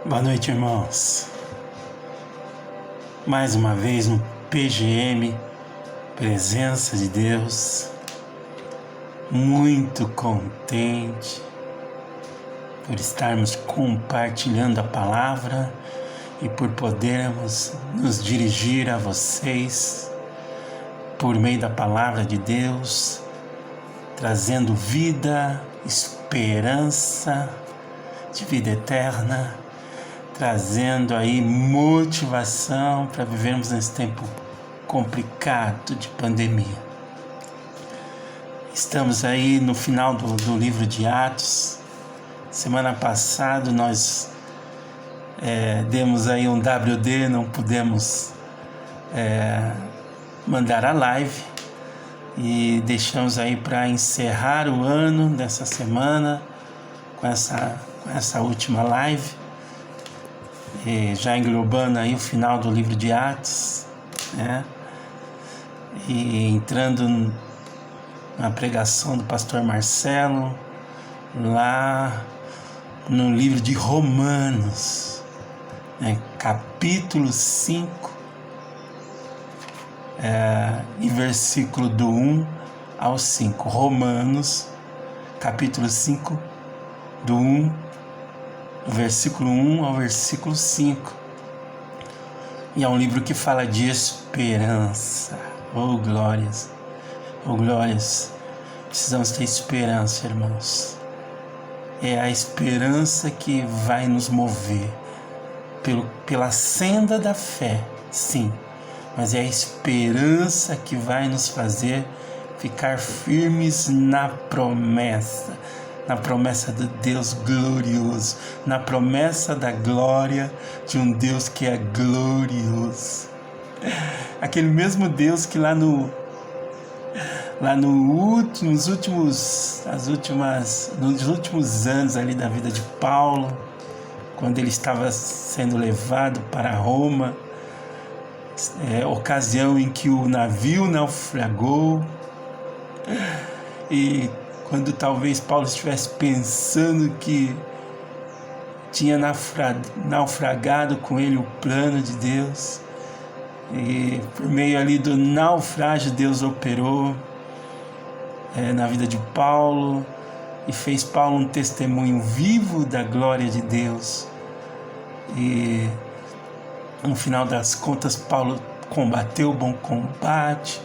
Boa noite, irmãos. Mais uma vez no PGM, presença de Deus. Muito contente por estarmos compartilhando a palavra e por podermos nos dirigir a vocês por meio da palavra de Deus, trazendo vida, esperança de vida eterna, trazendo aí motivação para vivermos nesse tempo complicado de pandemia. Estamos aí no final do livro de Atos. Semana passada nós demos aí um WD, não pudemos mandar a live e deixamos aí para encerrar o ano dessa semana com essa última live, já englobando aí o final do livro de Atos, né? E entrando na pregação do pastor Marcelo lá no livro de Romanos, né? Capítulo 5, e versículo do 1 ao 5. Romanos, capítulo 5, do versículo 1 ao versículo 5. E é um livro que fala de esperança. Oh, glórias! Oh, glórias! Precisamos ter esperança, irmãos. É a esperança que vai nos mover pela senda da fé, sim. Mas é a esperança que vai nos fazer ficar firmes na promessa do Deus glorioso, na promessa da glória de um Deus que é glorioso. Aquele mesmo Deus que nos últimos anos ali da vida de Paulo, quando ele estava sendo levado para Roma, ocasião em que o navio naufragou, e quando talvez Paulo estivesse pensando que tinha naufragado com ele o plano de Deus, e por meio ali do naufrágio Deus operou na vida de Paulo e fez Paulo um testemunho vivo da glória de Deus. E no final das contas Paulo combateu o bom combate,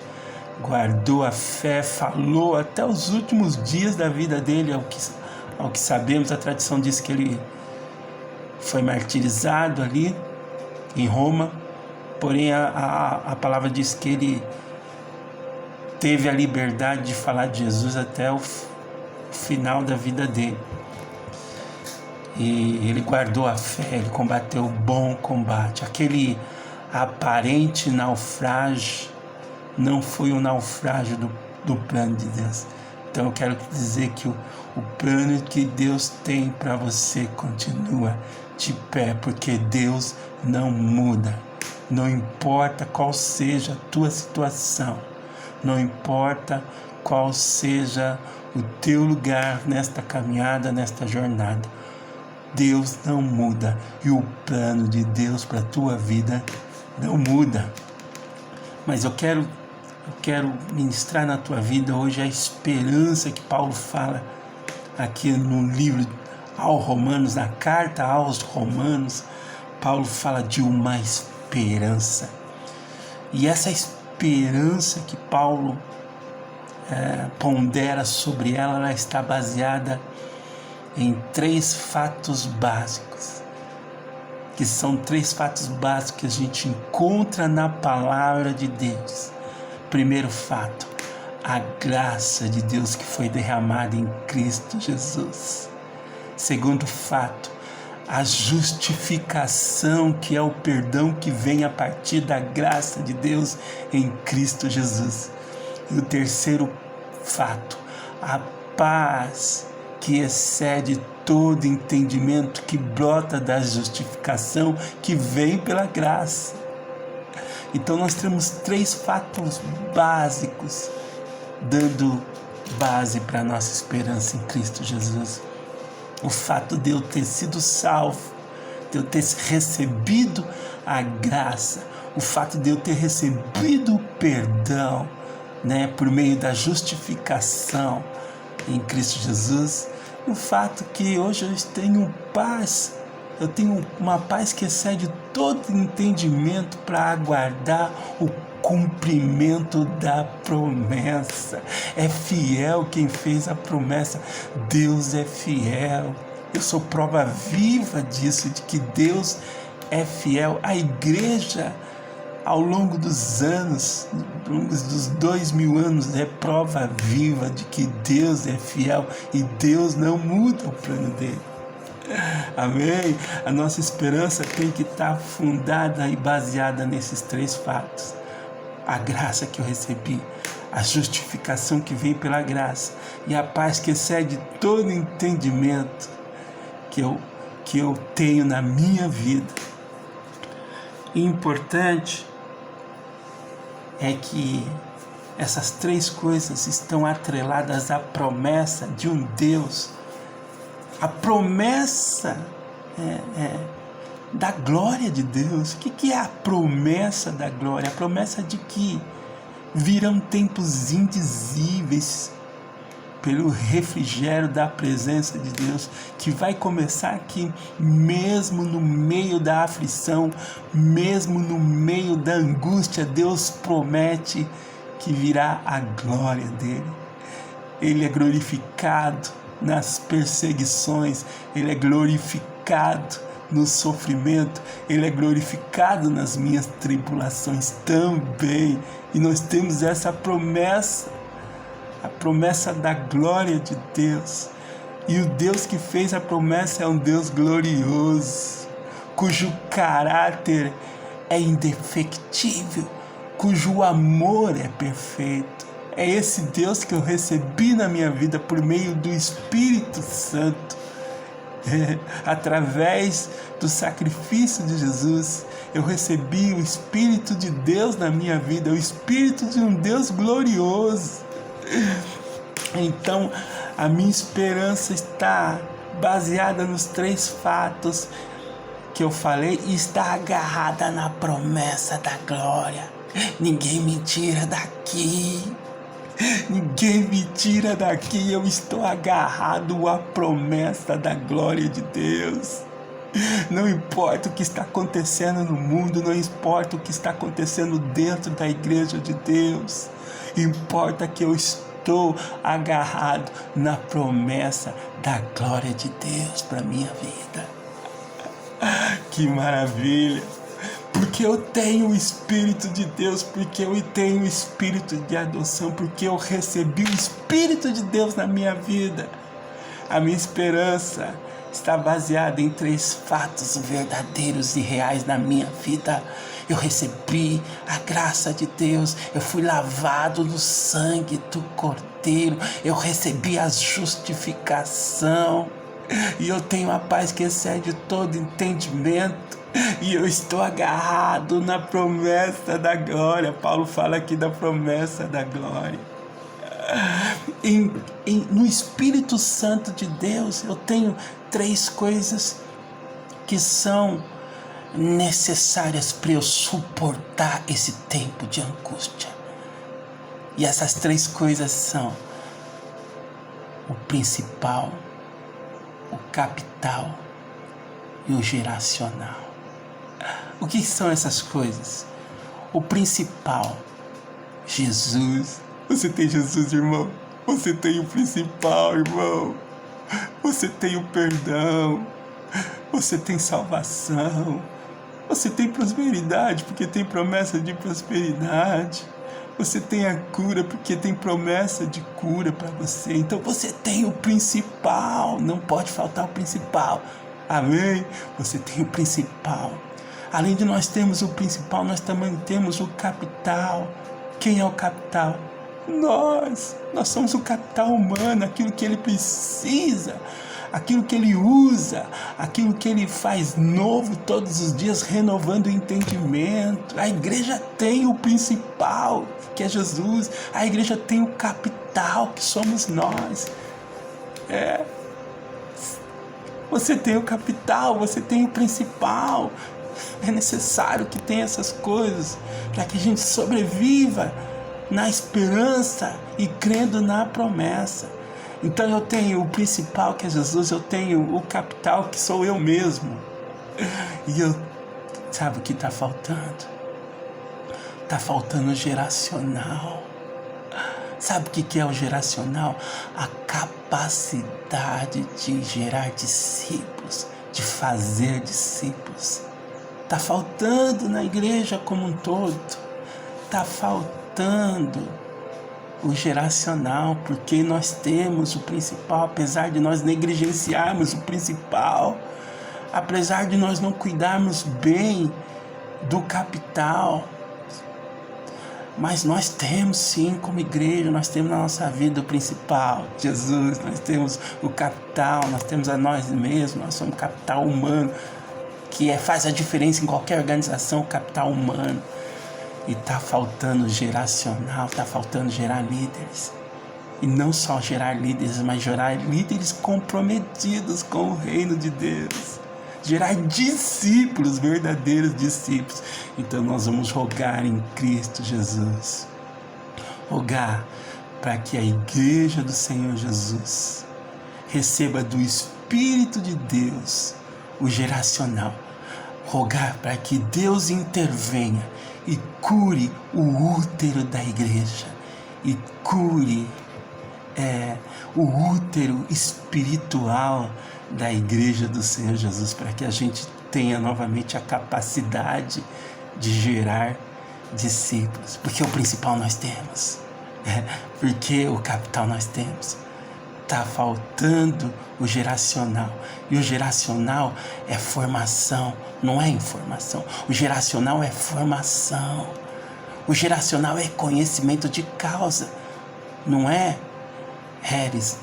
guardou a fé, falou até os últimos dias da vida dele, ao que sabemos. A tradição diz que ele foi martirizado ali em Roma, porém a palavra diz que ele teve a liberdade de falar de Jesus até o final da vida dele. E ele guardou a fé, ele combateu o bom combate. Aquele aparente naufrágio não foi um naufrágio do plano de Deus. Então eu quero dizer que o plano que Deus tem para você continua de pé, porque Deus não muda. Não importa qual seja a tua situação, não importa qual seja o teu lugar nesta caminhada, nesta jornada, Deus não muda, e o plano de Deus para a tua vida não muda. Mas eu quero ministrar na tua vida hoje a esperança que Paulo fala aqui no livro aos Romanos, na carta aos Romanos. Paulo fala de uma esperança, e essa esperança que Paulo pondera sobre ela está baseada em 3 fatos básicos, que são 3 fatos básicos que a gente encontra na palavra de Deus. Primeiro fato, a graça de Deus que foi derramada em Cristo Jesus. Segundo fato, a justificação, que é o perdão que vem a partir da graça de Deus em Cristo Jesus. E o terceiro fato, a paz que excede todo entendimento, que brota da justificação que vem pela graça. Então nós temos 3 fatos básicos dando base para a nossa esperança em Cristo Jesus. O fato de eu ter sido salvo de eu ter recebido a graça, o fato de eu ter recebido o perdão, né, por meio da justificação em Cristo Jesus, o fato que hoje eu tenho paz, eu tenho uma paz que excede todo entendimento para aguardar o cumprimento da promessa. É fiel quem fez a promessa. Deus é fiel. Eu sou prova viva disso, de que Deus é fiel. A igreja, ao longo dos anos, ao longo dos 2000 anos, é prova viva de que Deus é fiel e Deus não muda o plano dele. Amém? A nossa esperança tem que estar fundada e baseada nesses 3 fatos. A graça que eu recebi, a justificação que vem pela graça e a paz que excede todo entendimento que eu tenho na minha vida. E importante é que essas 3 coisas estão atreladas à promessa de um Deus. A promessa da glória de Deus. O que é a promessa da glória? A promessa de que virão tempos indizíveis pelo refrigério da presença de Deus, que vai começar aqui, mesmo no meio da aflição, mesmo no meio da angústia. Deus promete que virá a glória dele. Ele é glorificado nas perseguições, ele é glorificado no sofrimento, ele é glorificado nas minhas tribulações também. E nós temos essa promessa, a promessa da glória de Deus. E o Deus que fez a promessa é um Deus glorioso, cujo caráter é indefectível, cujo amor é perfeito. É esse Deus que eu recebi na minha vida por meio do Espírito Santo. Através do sacrifício de Jesus, eu recebi o Espírito de Deus na minha vida, o Espírito de um Deus glorioso. Então, a minha esperança está baseada nos 3 fatos que eu falei e está agarrada na promessa da glória. Ninguém me tira daqui. Ninguém me tira daqui, eu estou agarrado à promessa da glória de Deus. Não importa o que está acontecendo no mundo, não importa o que está acontecendo dentro da igreja de Deus, importa que eu estou agarrado na promessa da glória de Deus para a minha vida. Que maravilha! Porque eu tenho o Espírito de Deus, porque eu tenho o Espírito de adoção, porque eu recebi o Espírito de Deus na minha vida. A minha esperança está baseada em 3 fatos verdadeiros e reais na minha vida. Eu recebi a graça de Deus, eu fui lavado no sangue do Cordeiro, eu recebi a justificação e eu tenho a paz que excede todo entendimento. E eu estou agarrado na promessa da glória. Paulo fala aqui da promessa da glória. No Espírito Santo de Deus, eu tenho 3 coisas que são necessárias para eu suportar esse tempo de angústia. E essas 3 coisas são o principal, o capital e o geracional. O que são essas coisas? O principal, Jesus. Você tem Jesus, irmão? Você tem o principal, irmão. Você tem o perdão. Você tem salvação. Você tem prosperidade, porque tem promessa de prosperidade. Você tem a cura, porque tem promessa de cura para você. Então você tem o principal. Não pode faltar o principal. Amém? Você tem o principal. Além de nós termos o principal, nós também temos o capital. Quem é o capital? Nós somos o capital humano, aquilo que ele precisa, aquilo que ele usa, aquilo que ele faz novo todos os dias, renovando o entendimento. A igreja tem o principal, que é Jesus. A igreja tem o capital, que somos nós. você tem o capital, você tem o principal. É necessário que tenha essas coisas para que a gente sobreviva na esperança e crendo na promessa. Então eu tenho o principal, que é Jesus, eu tenho o capital, que sou eu mesmo. E sabe o que está faltando? Está faltando o geracional. Sabe o que é o geracional? A capacidade de gerar discípulos, de fazer discípulos. Está faltando na igreja como um todo. Está faltando o geracional, porque nós temos o principal, apesar de nós negligenciarmos o principal, apesar de nós não cuidarmos bem do capital. Mas nós temos sim, como igreja, nós temos na nossa vida o principal, Jesus, nós temos o capital, nós temos a nós mesmos, nós somos capital humano, que faz a diferença em qualquer organização, o capital humano. E está faltando geracional, está faltando gerar líderes. E não só gerar líderes, mas gerar líderes comprometidos com o reino de Deus. Gerar discípulos, verdadeiros discípulos. Então nós vamos rogar em Cristo Jesus. Rogar para que a igreja do Senhor Jesus receba do Espírito de Deus o geracional. Rogar para que Deus intervenha e cure o útero da igreja. E cure o útero espiritual da igreja do Senhor Jesus, para que a gente tenha novamente a capacidade de gerar discípulos, porque o principal nós temos, porque o capital nós temos. Está faltando o geracional, e o geracional é formação, não é informação. O geracional é formação, o geracional é conhecimento de causa, não é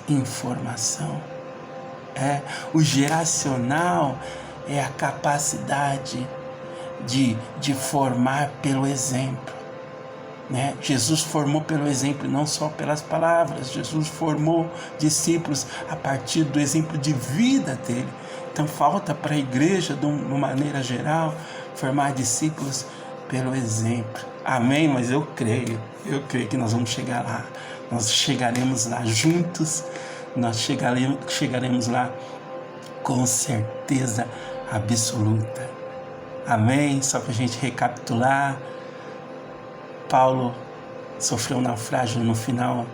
informação. O geracional é a capacidade de formar pelo exemplo, né? Jesus formou pelo exemplo, não só pelas palavras. Jesus formou discípulos a partir do exemplo de vida dele. Então falta para a igreja, de uma maneira geral, formar discípulos pelo exemplo. Amém? Mas eu creio que nós vamos chegar lá. Nós chegaremos lá juntos. Nós chegaremos lá com certeza absoluta. Amém? Só para a gente recapitular, Paulo sofreu um naufrágio no final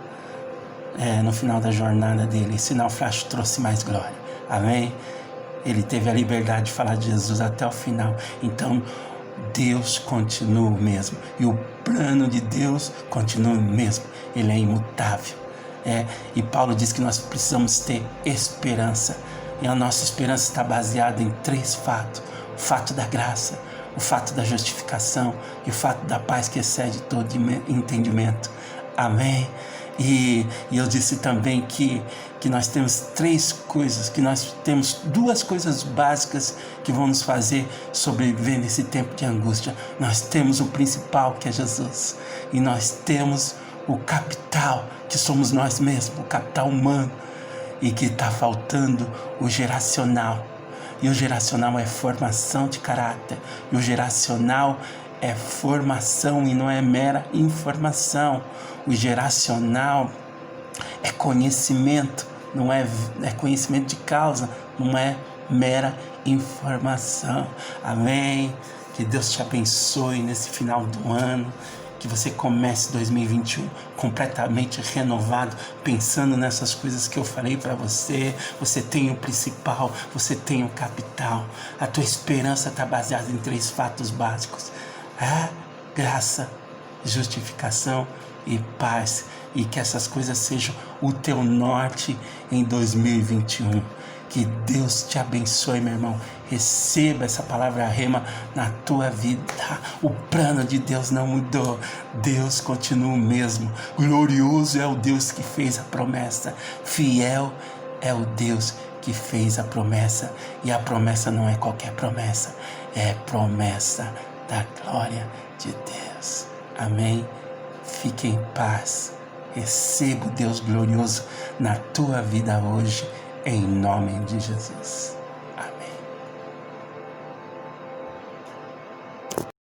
da jornada dele. Esse naufrágio trouxe mais glória. Amém? Ele teve a liberdade de falar de Jesus até o final. Então, Deus continua o mesmo. E o plano de Deus continua o mesmo. Ele é imutável. E Paulo diz que nós precisamos ter esperança. E a nossa esperança está baseada em 3 fatos. O fato da graça, o fato da justificação e o fato da paz que excede todo entendimento. Amém? E eu disse também que nós temos 3 coisas, que nós temos 2 coisas básicas que vão nos fazer sobreviver nesse tempo de angústia. Nós temos o principal, que é Jesus, e nós temos o capital, que somos nós mesmos, o capital humano, e que está faltando o geracional. E o geracional é formação de caráter, e o geracional é formação e não é mera informação. O geracional é conhecimento, não é conhecimento de causa, não é mera informação. Amém? Que Deus te abençoe nesse final do ano. Que você comece 2021 completamente renovado, pensando nessas coisas que eu falei para você. Você tem o principal, você tem o capital. A tua esperança está baseada em 3 fatos básicos: graça, justificação e paz. E que essas coisas sejam o teu norte em 2021. Que Deus te abençoe, meu irmão. Receba essa palavra rema na tua vida. O plano de Deus não mudou. Deus continua o mesmo. Glorioso é o Deus que fez a promessa. Fiel é o Deus que fez a promessa. E a promessa não é qualquer promessa. É promessa da glória de Deus. Amém? Fique em paz. Receba o Deus glorioso na tua vida hoje. Em nome de Jesus.